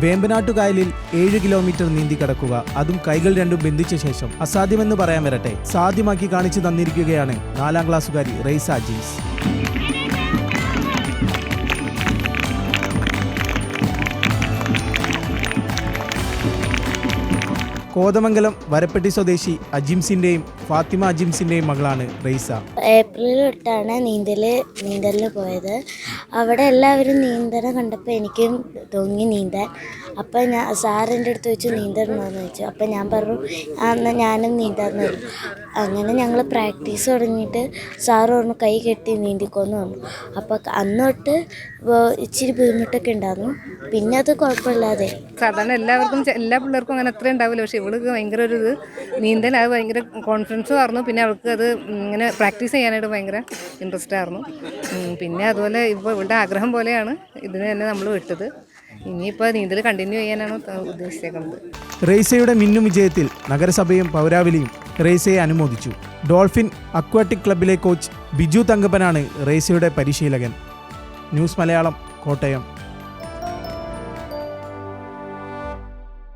വേമ്പനാട്ടുകായലിൽ 7 kilometre നീന്തി കടക്കുക, അതും കൈകൾ രണ്ടും ബന്ധിച്ച ശേഷം. അസാധ്യമെന്ന് പറയാൻ വരട്ടെ, സാധ്യമാക്കി കാണിച്ചു തന്നിരിക്കുകയാണ് 4ാം ക്ലാസ്സുകാരി റെയ്സ ജീൻസ്. കോതമംഗലം വരപ്പെട്ടി സ്വദേശി അജിംസിന്റെയും ഫാത്തിമ അജിംസിന്റെയും മകളാണ് റെയ്സ. ഏപ്രിൽ തൊട്ടാണ് നീന്തലിന് പോയത്. അവിടെ എല്ലാവരും നീന്തണം കണ്ടപ്പോൾ എനിക്കും തോന്നി നീന്താൻ. അപ്പം സാറിൻ്റെ അടുത്ത് വെച്ച് നീന്തണമെന്ന് ചോദിച്ചു. അപ്പം ഞാൻ പറഞ്ഞു എന്നാൽ ഞാനും നീന്താമെന്ന് പറഞ്ഞു. അങ്ങനെ ഞങ്ങൾ പ്രാക്ടീസ് തുടങ്ങിയിട്ട് സാറ് പറഞ്ഞു കൈ കെട്ടി നീന്തിക്കോന്ന് പറഞ്ഞു. അപ്പോൾ അന്ന് തൊട്ട് ഇച്ചിരി ബുദ്ധിമുട്ടൊക്കെ ഉണ്ടായിരുന്നു, പിന്നെ അത് കുഴപ്പമില്ലാതെ. സാധാരണ എല്ലാ പിള്ളേർക്കും അങ്ങനെ അത്രയും ഉണ്ടാവില്ല, പക്ഷെ ഇവൾക്ക് ഭയങ്കര ഒരു ഇത് നീന്തൽ, അത് ഭയങ്കര കോൺഫിഡൻസ് ആയിരുന്നു. പിന്നെ അവൾക്ക് അത് ഇങ്ങനെ പ്രാക്ടീസ് ചെയ്യാനായിട്ട് ഭയങ്കര ഇൻട്രസ്റ്റ് ആയിരുന്നു. പിന്നെ അതുപോലെ ഇപ്പോൾ ഇവളുടെ ആഗ്രഹം പോലെയാണ് ഇതിന് തന്നെ നമ്മൾ വിട്ടത്. ഇനിയിപ്പോൾ നീന്തൽ കണ്ടിന്യൂ ചെയ്യാനാണ് ഉദ്ദേശിച്ചേക്കുന്നത്. റെയ്സയുടെ മിന്നും വിജയത്തിൽ നഗരസഭയും പൗരാവലിയും റെയ്സയെ അനുമോദിച്ചു. ഡോൾഫിൻ അക്വാട്ടിക് ക്ലബിലെ കോച്ച് ബിജു തങ്കപ്പനാണ് റെയ്സയുടെ പരിശീലകൻ. ന്യൂസ് മലയാളം, കോട്ടയം.